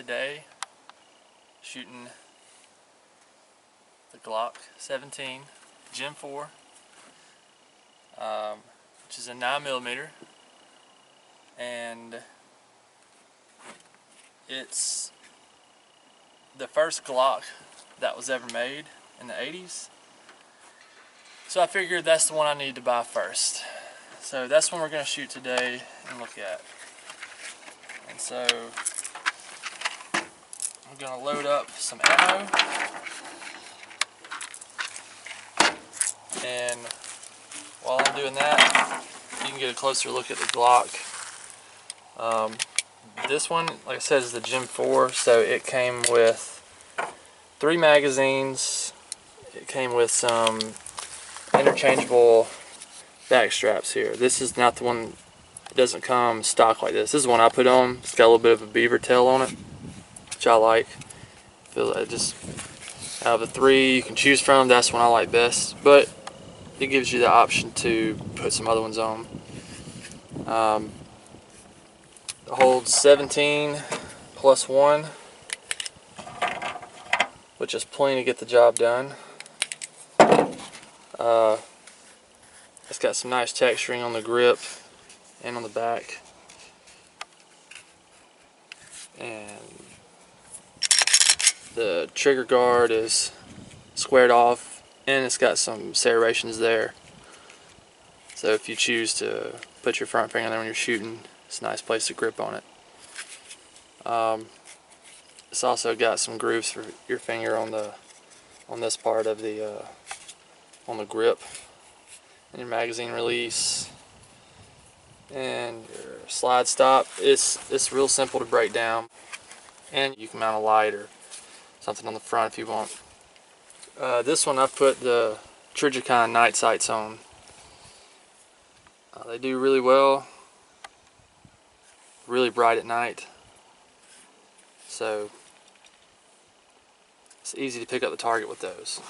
today shooting the Glock 17 Gen 4, which is a 9mm, and it's the first Glock that was ever made in the 80s. So I figured that's the one I need to buy first. So that's one we're going to shoot today and look at. And so I'm going to load up some ammo, and while I'm doing that, you can get a closer look at the Glock. This one, like I said, is the Gen 4, so it came with 3 magazines. It came with some interchangeable back straps here. This is not the one. It doesn't come stock like this. This is the one I put on. It's got a little bit of a beaver tail on it, which I like. I feel like just out of the 3 you can choose from, that's the one I like best. But it gives you the option to put some other ones on. It holds 17 plus 1, which is plenty to get the job done. It's got some nice texturing on the grip and on the back, and the trigger guard is squared off, and it's got some serrations there, so if you choose to put your front finger there when you're shooting, it's a nice place to grip on it. It's also got some grooves for your finger on this part of the on the grip, and your magazine release, and your slide stop. It's real simple to break down, and you can mount a light or something on the front if you want. This one I've put the Trijicon night sights on. They do really well, really bright at night, so it's easy to pick up the target with those.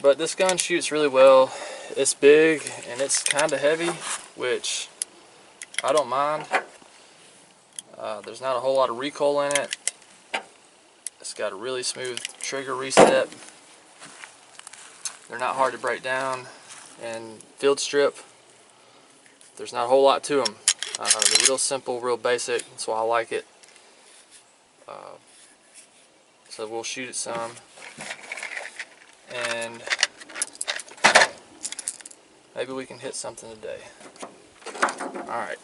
But this gun shoots really well. It's big and it's kind of heavy, which I don't mind. There's not a whole lot of recoil in it. It's got a really smooth trigger reset. They're not hard to break down, and field strip, there's not a whole lot to them. They're real simple, real basic. That's why I like it. So we'll shoot it some, and maybe we can hit something today. Alright.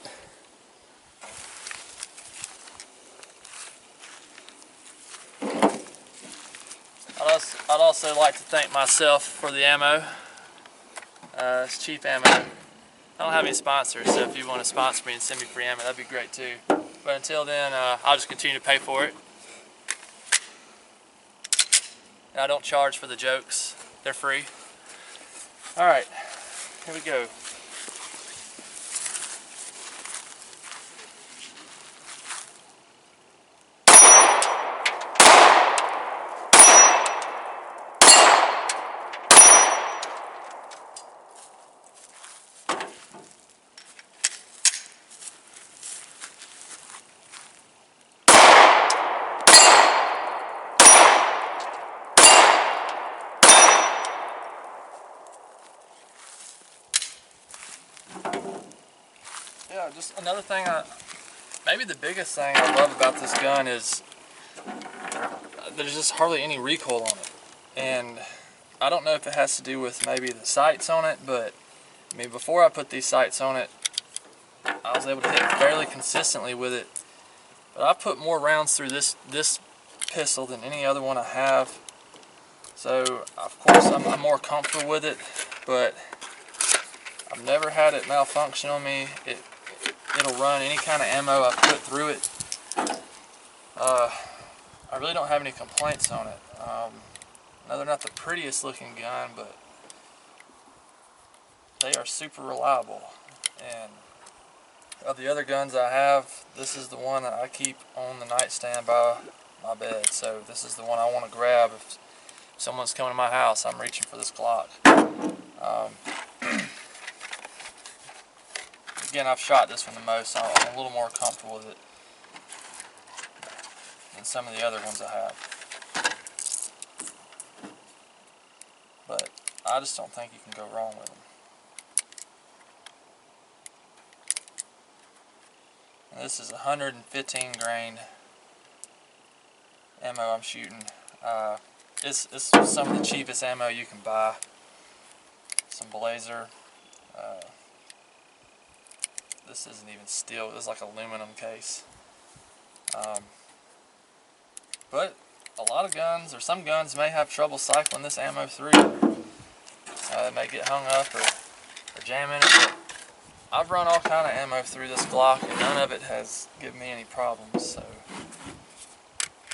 I'd also like to thank myself for the ammo. It's cheap ammo. I don't have any sponsors, so if you want to sponsor me and send me free ammo, that'd be great too. But until then, I'll just continue to pay for it. And I don't charge for the jokes. They're free. Alright, here we go. Yeah, just another thing, maybe the biggest thing I love about this gun is there's just hardly any recoil on it. And I don't know if it has to do with maybe the sights on it, but I mean, before I put these sights on it, I was able to hit fairly consistently with it. But I put more rounds through this pistol than any other one I have. So, of course, I'm more comfortable with it, but I've never had it malfunction on me. It'll run any kind of ammo I put through it. I really don't have any complaints on it. No, they're not the prettiest looking gun, but they are super reliable. And of the other guns I have, this is the one that I keep on the nightstand by my bed. So this is the one I want to grab if someone's coming to my house. I'm reaching for this Glock. Again, I've shot this one the most, so I'm a little more comfortable with it. than some of the other ones I have. But I just don't think you can go wrong with them. And this is 115 grain ammo I'm shooting. It's some of the cheapest ammo you can buy. Some Blazer. This isn't even steel. This is like aluminum case. But a lot of guns, or some guns, may have trouble cycling this ammo through. It may get hung up or jamming it. But I've run all kind of ammo through this Glock, and none of it has given me any problems. So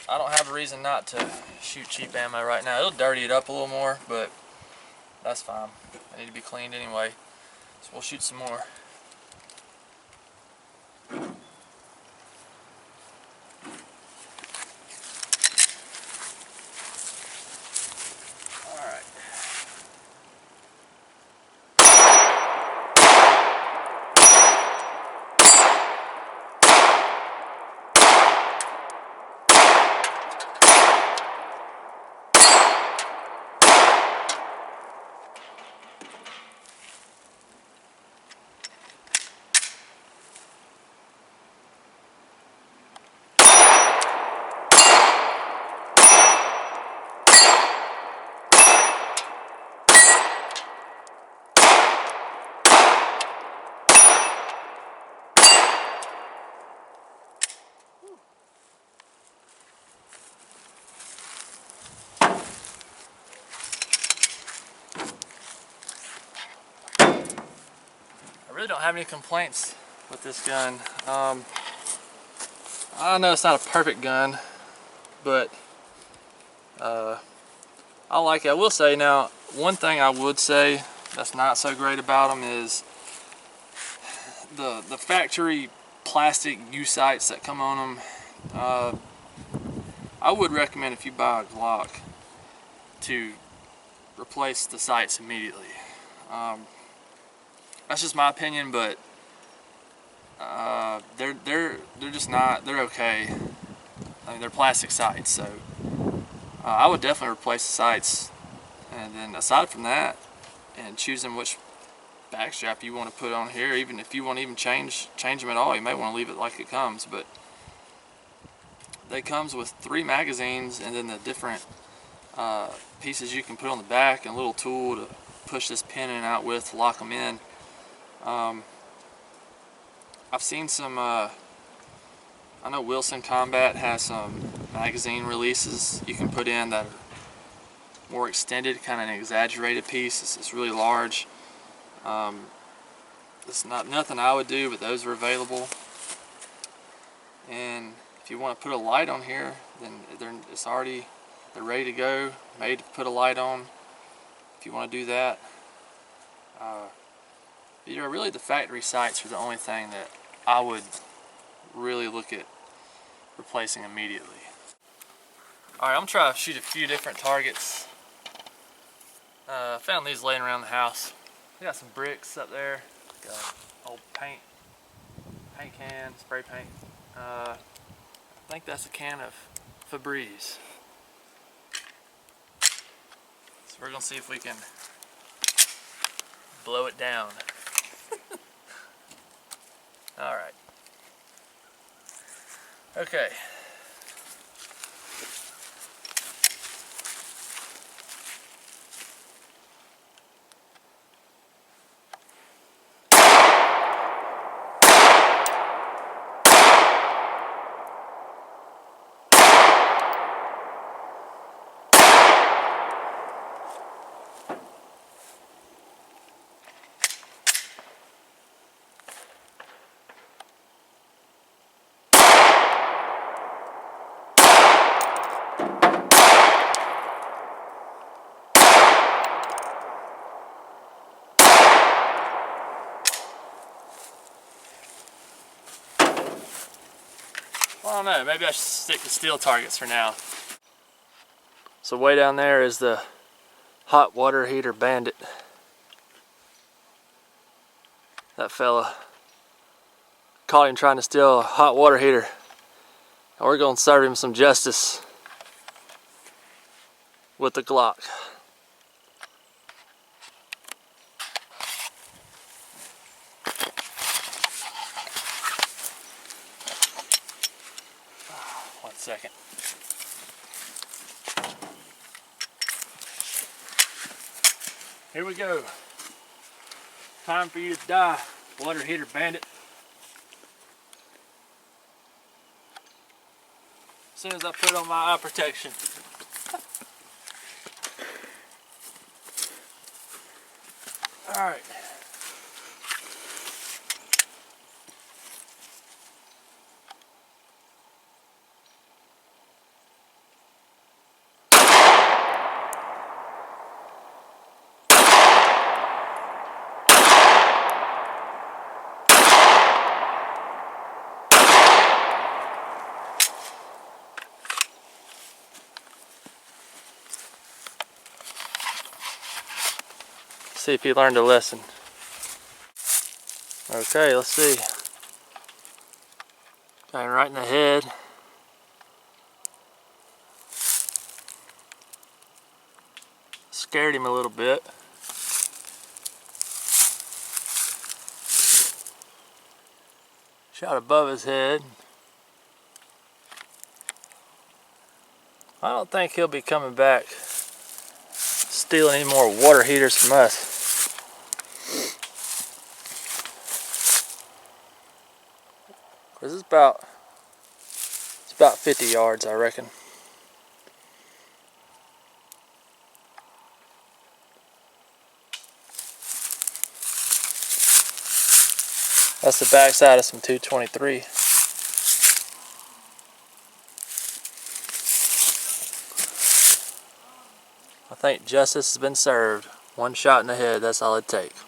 I don't have a reason not to shoot cheap ammo right now. It'll dirty it up a little more, but that's fine. They need to be cleaned anyway. So we'll shoot some more. I really don't have any complaints with this gun. I know it's not a perfect gun, but I like it. I will say now, one thing I would say that's not so great about them is the factory plastic U-sights that come on them. I would recommend, if you buy a Glock, to replace the sights immediately. That's just my opinion, but they're just not. They're okay. I mean, they're plastic sights, so I would definitely replace the sights. And then aside from that, and choosing which back strap you want to put on here, even if you want to even change them at all, you may want to leave it like it comes. But they comes with 3 magazines, and then the different pieces you can put on the back, and a little tool to push this pin in and out with to lock them in. I've seen some, I know Wilson Combat has some magazine releases you can put in that are more extended, kind of an exaggerated piece. It's really large. It's not nothing I would do, but those are available. And if you want to put a light on here, then they're ready to go, made to put a light on if you want to do that. Really the factory sights are the only thing that I would really look at replacing immediately. Alright, I'm trying to shoot a few different targets. I found these laying around the house. We got some bricks up there. Got an old paint can, spray paint. I think that's a can of Febreze. So we're gonna see if we can blow it down. Alright. Okay. I don't know, maybe I should stick to steel targets for now. So way down there is the hot water heater bandit. That fella caught him trying to steal a hot water heater. And we're gonna serve him some justice with the Glock. One second. Here we go. Time for you to die, water heater bandit. As soon as I put on my eye protection. Alright. See if he learned a lesson. Okay, let's see. Got him right in the head. Scared him a little bit. Shot above his head. I don't think he'll be coming back stealing any more water heaters from us. This is about 50 yards, I reckon. That's the backside of some 223. I think justice has been served. One shot in the head, that's all it takes.